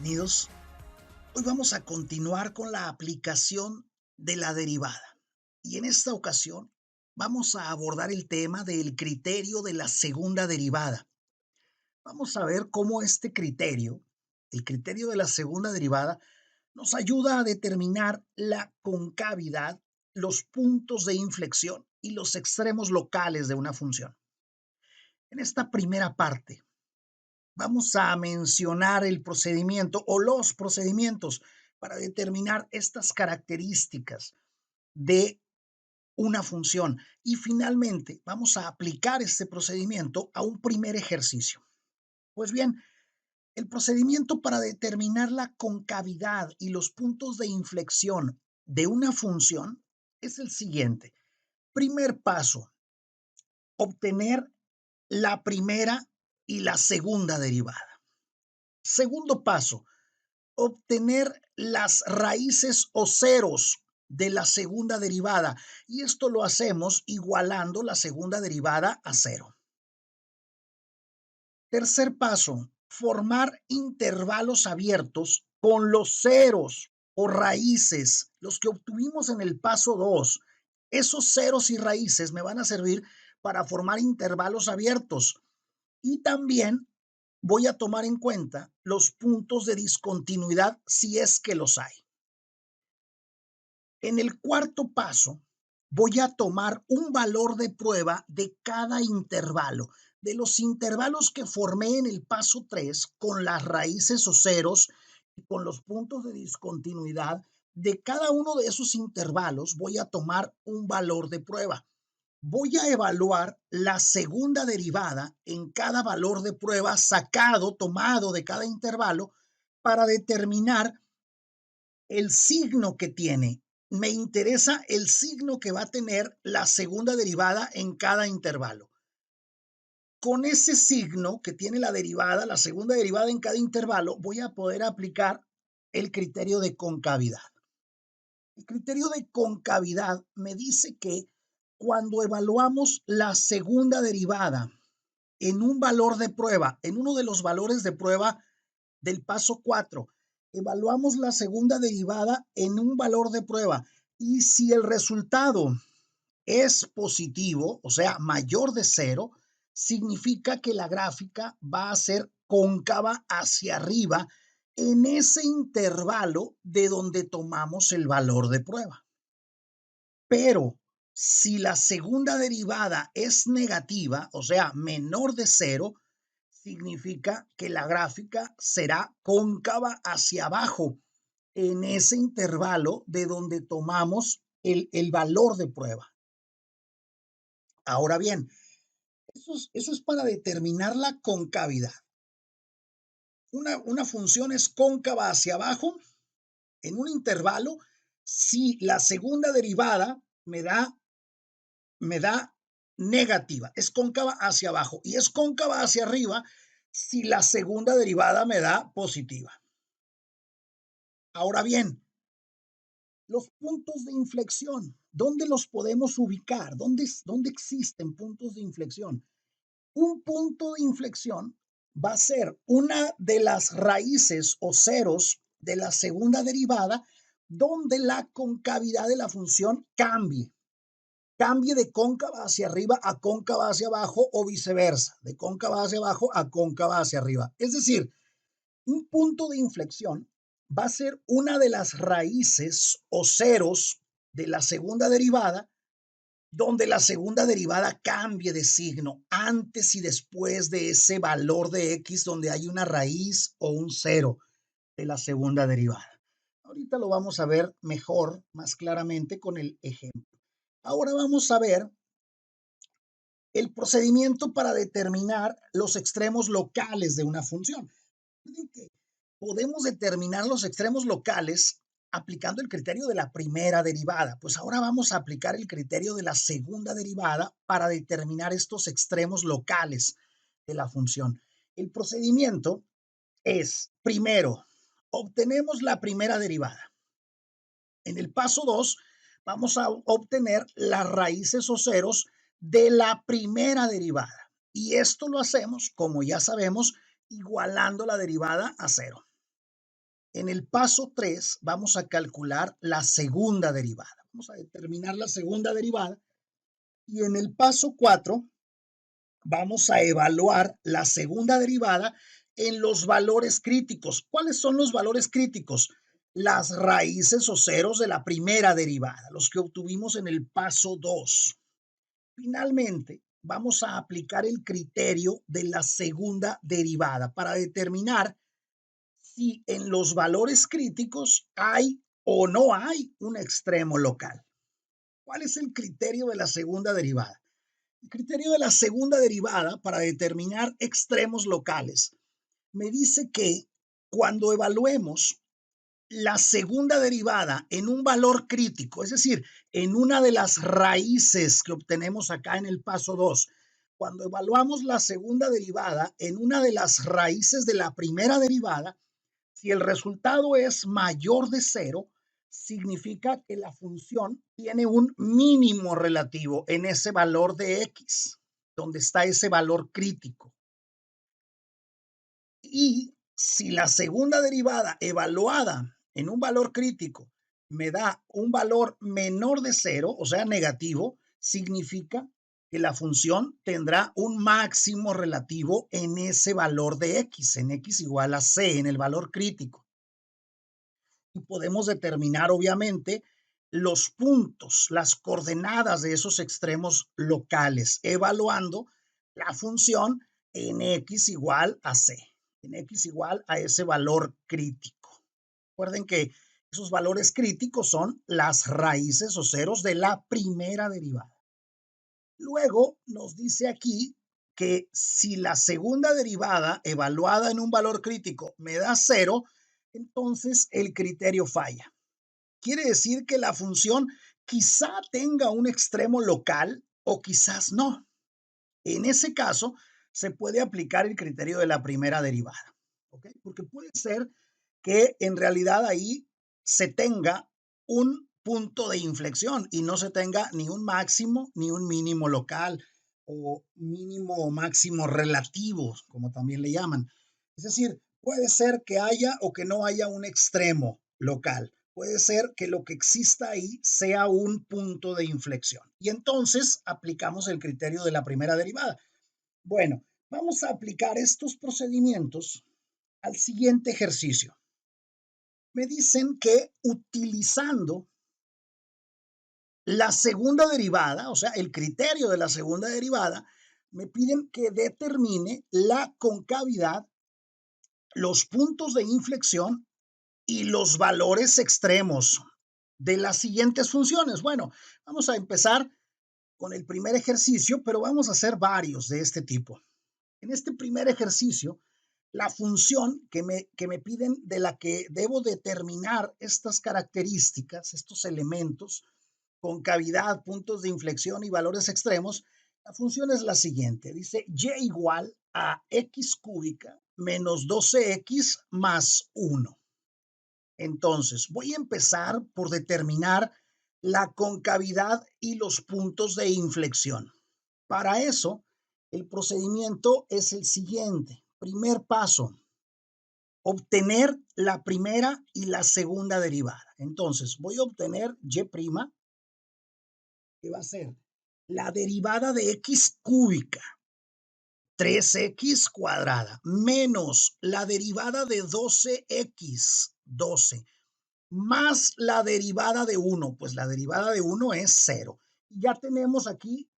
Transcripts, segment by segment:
bienvenidos. Hoy vamos a continuar con la aplicación de la derivada. Y en esta ocasión vamos a abordar el tema del criterio de la segunda derivada. Vamos a ver cómo este criterio, el criterio de la segunda derivada, nos ayuda a determinar la concavidad, los puntos de inflexión y los extremos locales de una función. En esta primera parte vamos a mencionar el procedimiento o los procedimientos para determinar estas características de una función. Y finalmente vamos a aplicar este procedimiento a un primer ejercicio. Pues bien, el procedimiento para determinar la concavidad y los puntos de inflexión de una función es el siguiente. Primer paso, obtener la primera y la segunda derivada. Segundo paso, obtener las raíces o ceros de la segunda derivada. Y esto lo hacemos igualando la segunda derivada a cero. Tercer paso, formar intervalos abiertos con los ceros o raíces, los que obtuvimos en el paso 2. Esos ceros y raíces me van a servir para formar intervalos abiertos. Y también voy a tomar en cuenta los puntos de discontinuidad si es que los hay. En el cuarto paso, voy a tomar un valor de prueba de cada intervalo, de los intervalos que formé en el paso 3 con las raíces o ceros y con los puntos de discontinuidad. De cada uno de esos intervalos voy a tomar un valor de prueba. Voy a evaluar la segunda derivada en cada valor de prueba sacado, tomado de cada intervalo para determinar el signo que tiene. Me interesa el signo que va a tener la segunda derivada en cada intervalo. Con ese signo que tiene la derivada, la segunda derivada en cada intervalo, voy a poder aplicar el criterio de concavidad. El criterio de concavidad me dice que cuando evaluamos la segunda derivada en un valor de prueba, en uno de los valores de prueba del paso 4, evaluamos la segunda derivada en un valor de prueba y si el resultado es positivo, o sea, mayor de cero, significa que la gráfica va a ser cóncava hacia arriba en ese intervalo de donde tomamos el valor de prueba. Pero si la segunda derivada es negativa, o sea, menor de cero, significa que la gráfica será cóncava hacia abajo en ese intervalo de donde tomamos el valor de prueba. Ahora bien, eso es para determinar la concavidad. Una función es cóncava hacia abajo en un intervalo si la segunda derivada me da negativa, es cóncava hacia abajo y es cóncava hacia arriba si la segunda derivada me da positiva. Ahora bien, los puntos de inflexión, ¿dónde los podemos ubicar? ¿Dónde existen puntos de inflexión? Un punto de inflexión va a ser una de las raíces o ceros de la segunda derivada donde la concavidad de la función cambie de cóncava hacia arriba a cóncava hacia abajo o viceversa, de cóncava hacia abajo a cóncava hacia arriba. Es decir, un punto de inflexión va a ser una de las raíces o ceros de la segunda derivada donde la segunda derivada cambie de signo antes y después de ese valor de x donde hay una raíz o un cero de la segunda derivada. Ahorita lo vamos a ver mejor, más claramente con el ejemplo. Ahora vamos a ver el procedimiento para determinar los extremos locales de una función. Podemos determinar los extremos locales aplicando el criterio de la primera derivada. Pues ahora vamos a aplicar el criterio de la segunda derivada para determinar estos extremos locales de la función. El procedimiento es, primero, obtenemos la primera derivada. En el paso 2, vamos a obtener las raíces o ceros de la primera derivada. Y esto lo hacemos, como ya sabemos, igualando la derivada a cero. En el paso 3 vamos a calcular la segunda derivada. Vamos a determinar la segunda derivada y en el paso 4 vamos a evaluar la segunda derivada en los valores críticos. ¿Cuáles son los valores críticos? Las raíces o ceros de la primera derivada, los que obtuvimos en el paso 2. Finalmente, vamos a aplicar el criterio de la segunda derivada para determinar si en los valores críticos hay o no hay un extremo local. ¿Cuál es el criterio de la segunda derivada? El criterio de la segunda derivada para determinar extremos locales me dice que cuando evaluemos la segunda derivada en un valor crítico, es decir, en una de las raíces que obtenemos acá en el paso 2, cuando evaluamos la segunda derivada en una de las raíces de la primera derivada, si el resultado es mayor de 0, significa que la función tiene un mínimo relativo en ese valor de x, donde está ese valor crítico. Y si la segunda derivada evaluada en un valor crítico me da un valor menor de 0, o sea, negativo, significa que la función tendrá un máximo relativo en ese valor de x, en x igual a c, en el valor crítico. Y podemos determinar, obviamente, los puntos, las coordenadas de esos extremos locales, evaluando la función en x igual a c, en x igual a ese valor crítico. Recuerden que esos valores críticos son las raíces o ceros de la primera derivada. Luego nos dice aquí que si la segunda derivada evaluada en un valor crítico me da 0, entonces el criterio falla. Quiere decir que la función quizá tenga un extremo local o quizás no. En ese caso, se puede aplicar el criterio de la primera derivada, ¿ok? Porque puede ser que en realidad ahí se tenga un punto de inflexión y no se tenga ni un máximo ni un mínimo local o mínimo o máximo relativos, como también le llaman. Es decir, puede ser que haya o que no haya un extremo local. Puede ser que lo que exista ahí sea un punto de inflexión. Y entonces aplicamos el criterio de la primera derivada. Bueno, vamos a aplicar estos procedimientos al siguiente ejercicio. Me dicen que utilizando la segunda derivada, o sea, el criterio de la segunda derivada, me piden que determine la concavidad, los puntos de inflexión y los valores extremos de las siguientes funciones. Bueno, vamos a empezar con el primer ejercicio, pero vamos a hacer varios de este tipo. En este primer ejercicio, la función que me piden de la que debo determinar estas características, estos elementos, concavidad, puntos de inflexión y valores extremos, la función es la siguiente. Dice y igual a x cúbica menos 12x más 1. Entonces, voy a empezar por determinar la concavidad y los puntos de inflexión. Para eso, el procedimiento es el siguiente. Primer paso, obtener la primera y la segunda derivada. Entonces, voy a obtener y', que va a ser la derivada de x cúbica, 3x cuadrada, menos la derivada de 12x, 12, más la derivada de 1, pues la derivada de 1 es 0. Ya tenemos aquí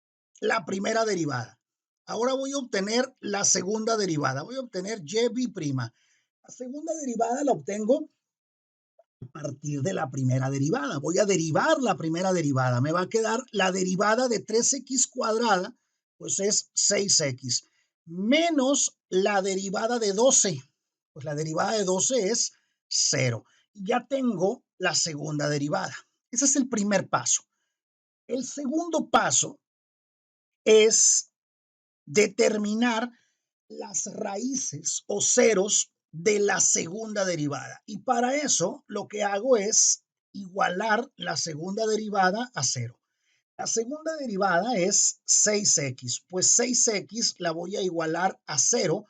la primera derivada. Ahora voy a obtener la segunda derivada. Voy a obtener y'. La segunda derivada la obtengo a partir de la primera derivada. Voy a derivar la primera derivada. Me va a quedar la derivada de 3x cuadrada, pues es 6x, menos la derivada de 12. Pues la derivada de 12 es 0. Ya tengo la segunda derivada. Ese es el primer paso. El segundo paso es determinar las raíces o ceros de la segunda derivada. Y para eso lo que hago es igualar la segunda derivada a 0. La segunda derivada es 6x, pues 6x la voy a igualar a 0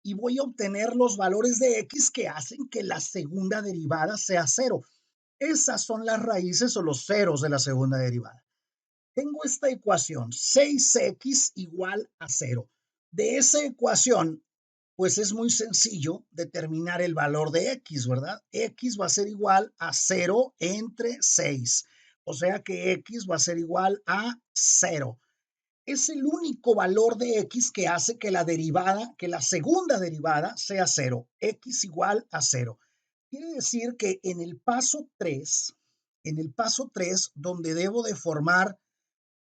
y voy a obtener los valores de x que hacen que la segunda derivada sea cero. Esas son las raíces o los ceros de la segunda derivada. Tengo esta ecuación, 6x igual a 0. De esa ecuación, pues es muy sencillo determinar el valor de x, ¿verdad? X va a ser igual a 0 entre 6. O sea que x va a ser igual a 0. Es el único valor de x que hace que la segunda derivada sea 0. X igual a 0. Quiere decir que en el paso 3, donde debo de formar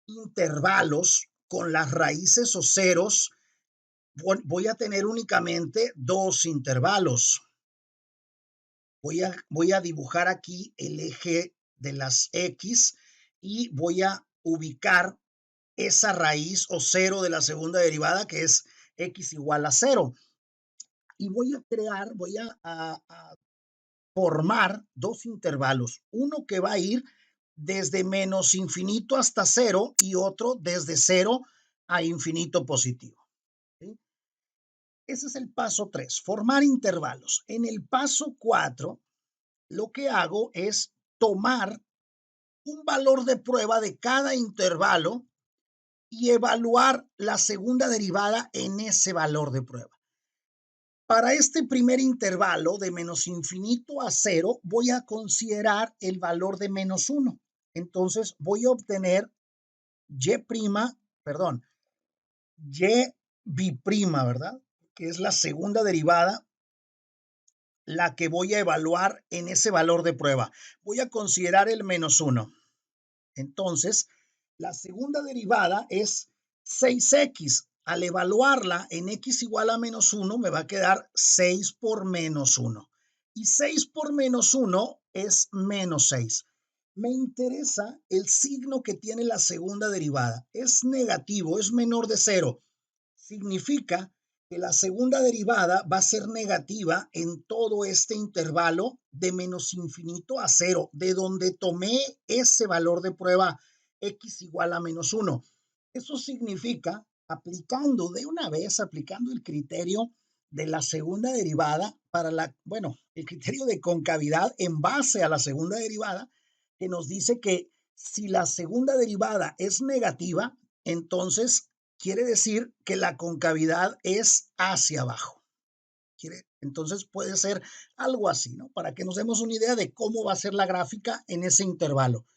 intervalos con las raíces o ceros, voy a tener únicamente dos intervalos. Voy a dibujar aquí el eje de las x y voy a ubicar esa raíz o cero de la segunda derivada, que es x igual a 0. Y voy a formar dos intervalos, uno que va a ir desde menos infinito hasta 0 y otro desde 0 a infinito positivo. ¿Sí? Ese es el paso 3, formar intervalos. En el paso 4, lo que hago es tomar un valor de prueba de cada intervalo y evaluar la segunda derivada en ese valor de prueba. Para este primer intervalo de menos infinito a 0, voy a considerar el valor de menos 1. Entonces voy a obtener y bi'prima, ¿verdad? Que es la segunda derivada, la que voy a evaluar en ese valor de prueba. Voy a considerar el menos 1. Entonces, la segunda derivada es 6x. Al evaluarla en x igual a menos 1, me va a quedar 6 por menos 1. Y 6 por menos 1 es menos 6. Me interesa el signo que tiene la segunda derivada. Es negativo, es menor de 0. Significa que la segunda derivada va a ser negativa en todo este intervalo de menos infinito a 0, de donde tomé ese valor de prueba x igual a menos 1. Eso significa, aplicando el criterio de la segunda derivada el criterio de concavidad en base a la segunda derivada, que nos dice que si la segunda derivada es negativa, entonces quiere decir que la concavidad es hacia abajo. Entonces puede ser algo así, ¿no? Para que nos demos una idea de cómo va a ser la gráfica en ese intervalo.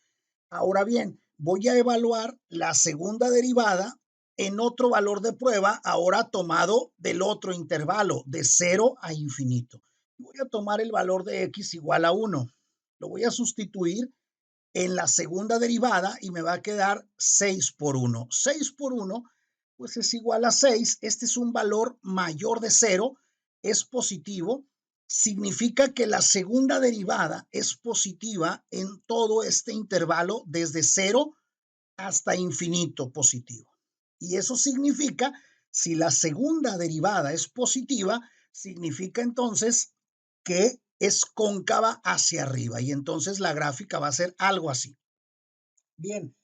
Ahora bien, voy a evaluar la segunda derivada en otro valor de prueba, ahora tomado del otro intervalo, de 0 a infinito. Voy a tomar el valor de x igual a 1. Lo voy a sustituir en la segunda derivada y me va a quedar 6 por 1. 6 por 1 pues es igual a 6. Este es un valor mayor de 0, es positivo. Significa que la segunda derivada es positiva en todo este intervalo desde 0 hasta infinito positivo. Y eso significa, si la segunda derivada es positiva, significa entonces que es cóncava hacia arriba y entonces la gráfica va a ser algo así. Bien,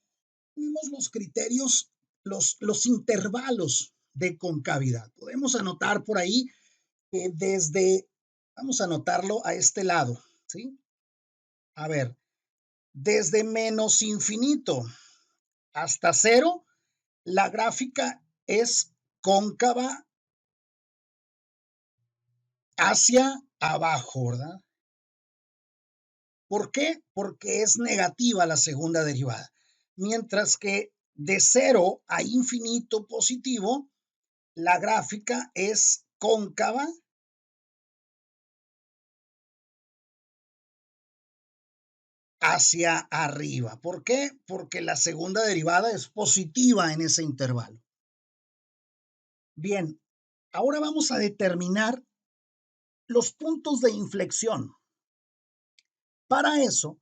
tenemos los criterios, los intervalos de concavidad. Podemos anotar por ahí que vamos a anotarlo a este lado, ¿sí? A ver, desde menos infinito hasta 0, la gráfica es cóncava hacia abajo, ¿verdad? ¿Por qué? Porque es negativa la segunda derivada. Mientras que de 0 a infinito positivo, la gráfica es cóncava hacia arriba. ¿Por qué? Porque la segunda derivada es positiva en ese intervalo. Bien, ahora vamos a determinar los puntos de inflexión. Para eso,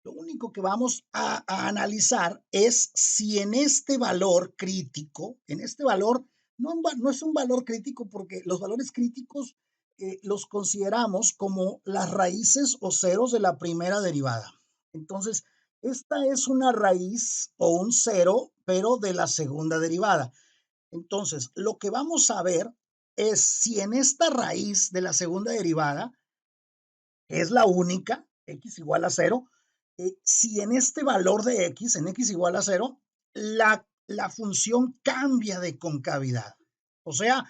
lo único que vamos a analizar es si en este valor crítico, no es un valor crítico porque los valores críticos los consideramos como las raíces o ceros de la primera derivada. Entonces, esta es una raíz o un cero, pero de la segunda derivada. Entonces, lo que vamos a ver es si en esta raíz de la segunda derivada, que es la única, x igual a cero, si en este valor de x, en x igual a cero, la función cambia de concavidad. O sea,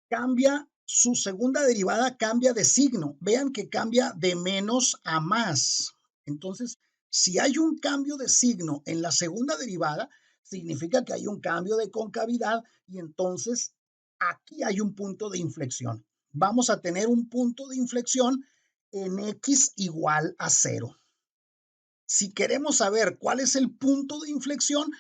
cambia, su segunda derivada cambia de signo. Vean que cambia de menos a más. Entonces, si hay un cambio de signo en la segunda derivada, significa que hay un cambio de concavidad y entonces aquí hay un punto de inflexión. Vamos a tener un punto de inflexión en x igual a cero. Si queremos saber cuál es el punto de inflexión,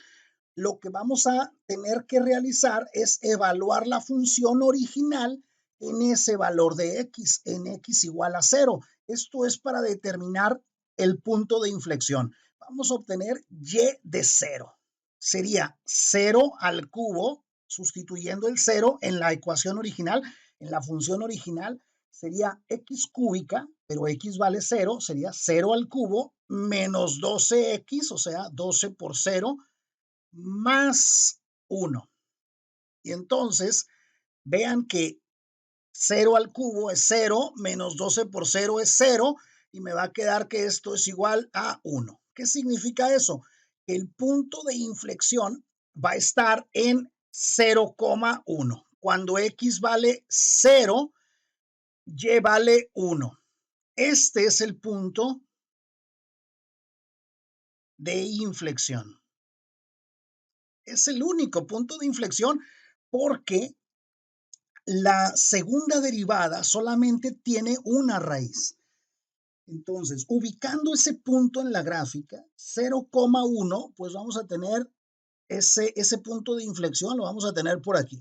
lo que vamos a tener que realizar es evaluar la función original en ese valor de x, en x igual a cero. Esto es para determinar el punto de inflexión. Vamos a obtener y de cero. Sería 0 al cubo, sustituyendo el 0 en la ecuación original, en la función original, sería x cúbica, pero x vale 0, sería 0 al cubo menos 12x, o sea, 12 por 0, más 1. Y entonces, vean que 0 al cubo es 0, menos 12 por 0 es 0, y me va a quedar que esto es igual a 1. ¿Qué significa eso? Que el punto de inflexión va a estar en 0,1. Cuando x vale 0, y vale 1. Este es el punto de inflexión. Es el único punto de inflexión porque la segunda derivada solamente tiene una raíz. Entonces, ubicando ese punto en la gráfica, 0,1, pues vamos a tener ese punto de inflexión, lo vamos a tener por aquí.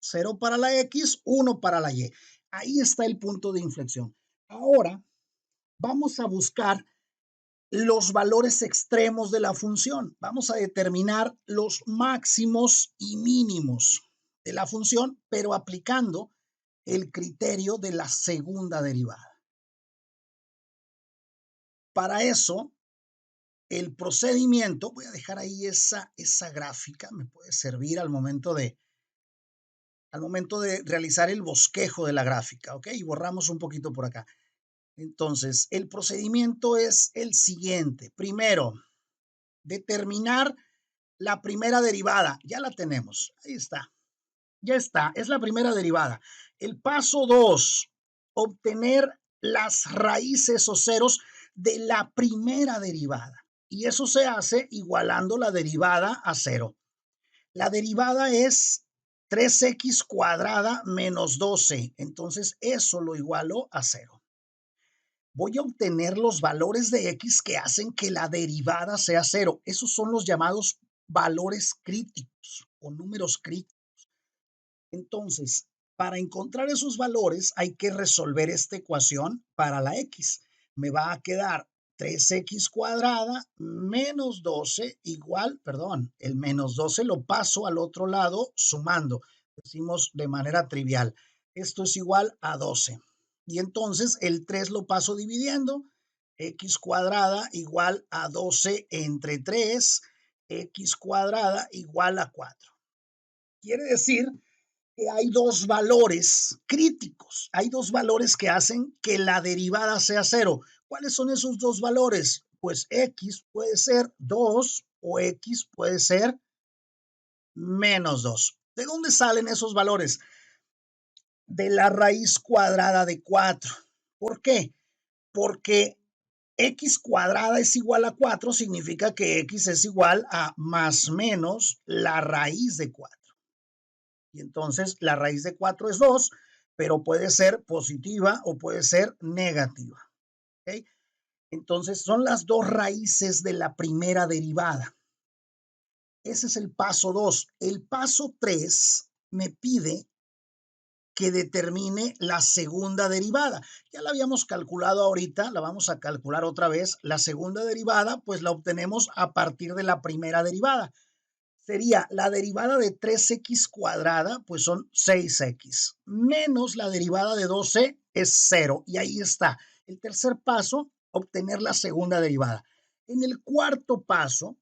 0 para la X, 1 para la Y. Ahí está el punto de inflexión. Ahora, vamos a buscar los valores extremos de la función. Vamos a determinar los máximos y mínimos de la función, pero aplicando el criterio de la segunda derivada. Para eso, el procedimiento, voy a dejar ahí esa gráfica, me puede servir al momento de realizar el bosquejo de la gráfica, ¿ok? Y borramos un poquito por acá. Entonces, el procedimiento es el siguiente. Primero, determinar la primera derivada. Ya la tenemos. Ahí está. Ya está. Es la primera derivada. El paso 2, obtener las raíces o ceros de la primera derivada. Y eso se hace igualando la derivada a 0. La derivada es 3x cuadrada menos 12. Entonces, eso lo igualo a 0. Voy a obtener los valores de x que hacen que la derivada sea 0. Esos son los llamados valores críticos o números críticos. Entonces, para encontrar esos valores hay que resolver esta ecuación para la x. Me va a quedar 3x cuadrada menos 12 igual, perdón, el menos 12 lo paso al otro lado sumando. Decimos de manera trivial. Esto es igual a 12. Y entonces el 3 lo paso dividiendo. X cuadrada igual a 12 entre 3. X cuadrada igual a 4. Quiere decir que hay dos valores críticos, hay dos valores que hacen que la derivada sea 0. ¿Cuáles son esos dos valores? Pues x puede ser 2 o x puede ser menos 2. ¿De dónde salen esos valores? De la raíz cuadrada de 4. ¿Por qué? Porque x cuadrada es igual a 4, significa que x es igual a más menos la raíz de 4. Y entonces la raíz de 4 es 2, pero puede ser positiva o puede ser negativa. ¿Okay? Entonces son las dos raíces de la primera derivada. Ese es el paso 2. El paso 3 me pide que determine la segunda derivada. Ya la habíamos calculado ahorita, la vamos a calcular otra vez. La segunda derivada, pues la obtenemos a partir de la primera derivada. Sería la derivada de 3x cuadrada, pues son 6x, menos la derivada de 12 es 0. Y ahí está. El tercer paso, obtener la segunda derivada. En el cuarto paso,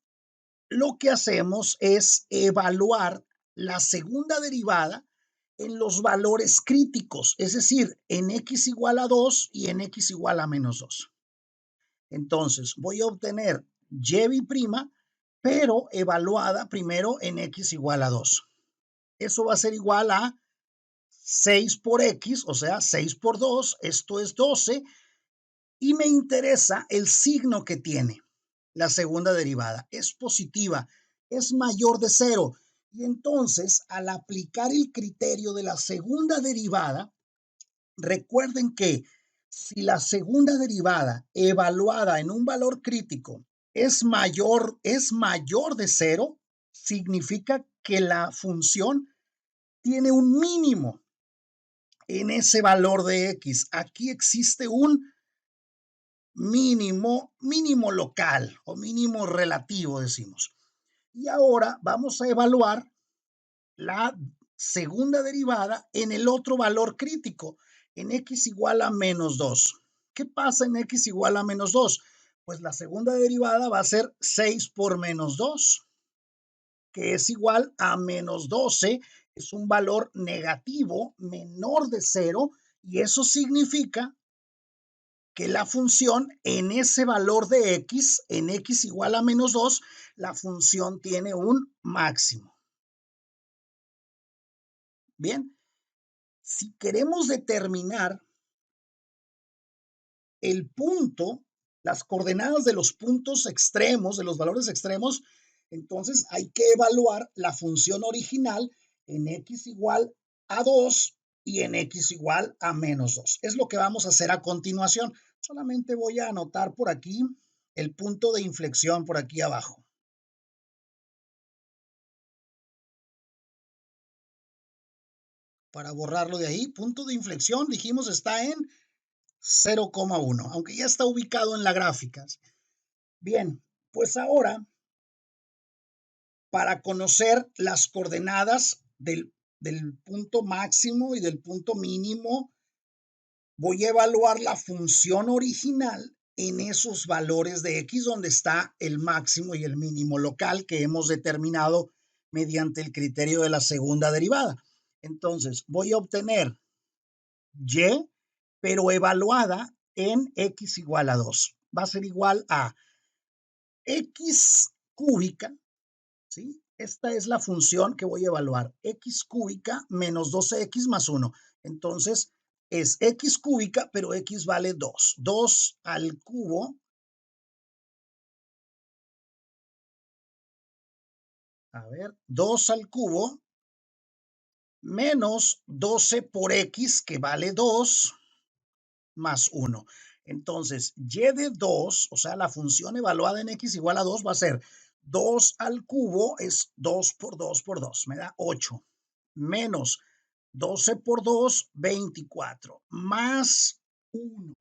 lo que hacemos es evaluar la segunda derivada en los valores críticos, es decir, en x igual a 2 y en x igual a menos 2. Entonces, voy a obtener y', pero evaluada primero en x igual a 2. Eso va a ser igual a 6 por x, o sea, 6 por 2, esto es 12, y me interesa el signo que tiene la segunda derivada. Es positiva, es mayor de 0. Y entonces, al aplicar el criterio de la segunda derivada, recuerden que si la segunda derivada evaluada en un valor crítico es mayor de 0, significa que la función tiene un mínimo en ese valor de x. Aquí existe un mínimo local o mínimo relativo, decimos. Y ahora vamos a evaluar la segunda derivada en el otro valor crítico, en x igual a menos 2. ¿Qué pasa en x igual a menos 2? Pues la segunda derivada va a ser 6 por menos 2, que es igual a menos 12. Es un valor negativo menor de 0 y eso significa que la función en ese valor de x, en x igual a menos 2, la función tiene un máximo. Bien, si queremos determinar el punto, las coordenadas de los puntos extremos, de los valores extremos, entonces hay que evaluar la función original en x igual a 2 y en x igual a menos 2. Es lo que vamos a hacer a continuación. Solamente voy a anotar por aquí el punto de inflexión por aquí abajo. Para borrarlo de ahí, punto de inflexión, dijimos, está en 0,1, aunque ya está ubicado en la gráfica. Bien, pues ahora, para conocer las coordenadas del punto máximo y del punto mínimo, voy a evaluar la función original en esos valores de x donde está el máximo y el mínimo local que hemos determinado mediante el criterio de la segunda derivada. Entonces, voy a obtener y, pero evaluada en x igual a 2. Va a ser igual a x cúbica, ¿sí? Esta es la función que voy a evaluar, x cúbica menos 12x más 1. Entonces, es x cúbica, pero x vale 2. 2 al cubo, a ver, 2 al cubo, menos 12 por x, que vale 2, más 1. Entonces, y de 2, o sea, la función evaluada en x igual a 2 va a ser 2 al cubo, es 2 por 2 por 2, me da 8, menos 12 por 2, 24, más 1.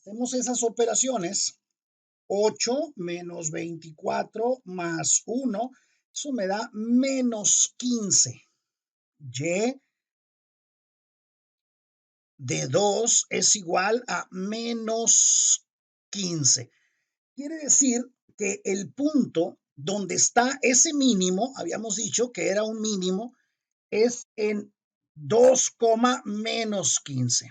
Hacemos esas operaciones, 8 menos 24 más 1, eso me da menos 15. Y de 2 es igual a menos 15. Quiere decir que el punto donde está ese mínimo, habíamos dicho que era un mínimo, es en 2, menos 15.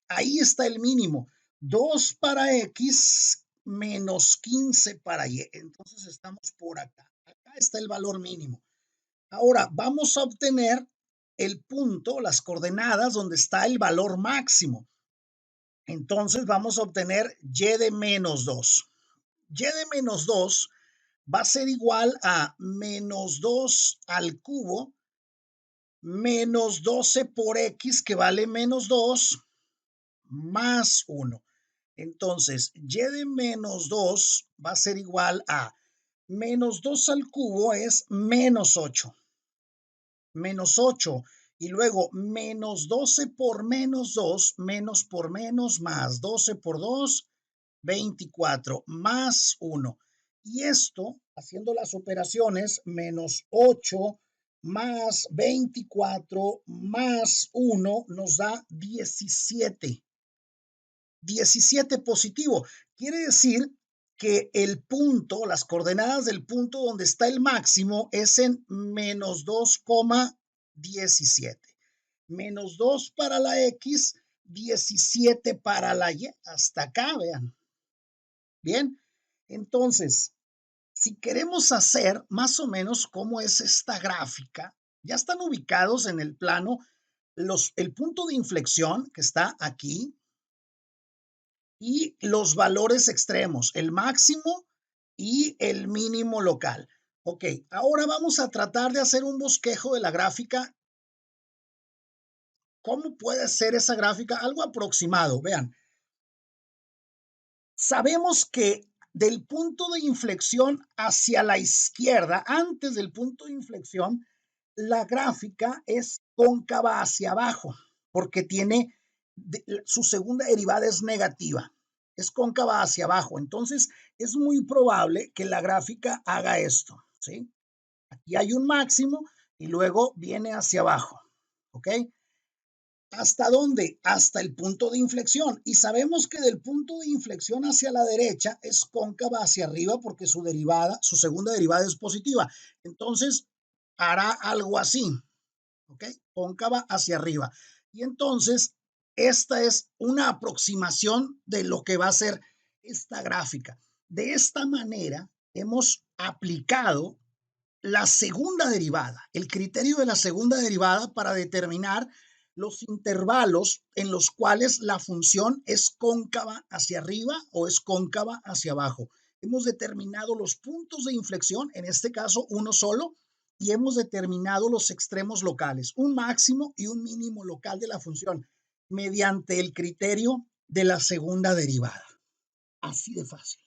Ahí está el mínimo. 2 para x menos 15 para y. Entonces estamos por acá. Acá está el valor mínimo. Ahora vamos a obtener el punto, las coordenadas donde está el valor máximo. Entonces vamos a obtener y de menos 2. Y de menos 2 va a ser igual a menos 2 al cubo menos 12 por x, que vale menos 2, más 1. Entonces, y de menos 2 va a ser igual a menos 2 al cubo es menos 8. Menos 8. Y luego menos 12 por menos 2, menos por menos, más 12 por 2, 24, más 1. Y esto, haciendo las operaciones, menos 8 más 24 más 1 nos da 17. 17 positivo. Quiere decir que el punto, las coordenadas del punto donde está el máximo es en menos 2,17. menos 2 para la X, 17 para la Y. Hasta acá, vean. Bien, entonces, si queremos hacer más o menos cómo es esta gráfica, ya están ubicados en el plano el punto de inflexión que está aquí y los valores extremos, el máximo y el mínimo local. Ok, ahora vamos a tratar de hacer un bosquejo de la gráfica. ¿Cómo puede ser esa gráfica? Algo aproximado. Vean, sabemos que del punto de inflexión hacia la izquierda, antes del punto de inflexión, la gráfica es cóncava hacia abajo, porque tiene su segunda derivada es negativa, es cóncava hacia abajo. Entonces, es muy probable que la gráfica haga esto, ¿sí? Aquí hay un máximo y luego viene hacia abajo, ¿ok? ¿Hasta dónde? Hasta el punto de inflexión. Y sabemos que del punto de inflexión hacia la derecha es cóncava hacia arriba porque su derivada, su segunda derivada es positiva. Entonces, hará algo así, ¿ok? Cóncava hacia arriba. Y entonces, esta es una aproximación de lo que va a ser esta gráfica. De esta manera, hemos aplicado la segunda derivada, el criterio de la segunda derivada para determinar los intervalos en los cuales la función es cóncava hacia arriba o es cóncava hacia abajo. Hemos determinado los puntos de inflexión, en este caso uno solo, y hemos determinado los extremos locales, un máximo y un mínimo local de la función, mediante el criterio de la segunda derivada. Así de fácil.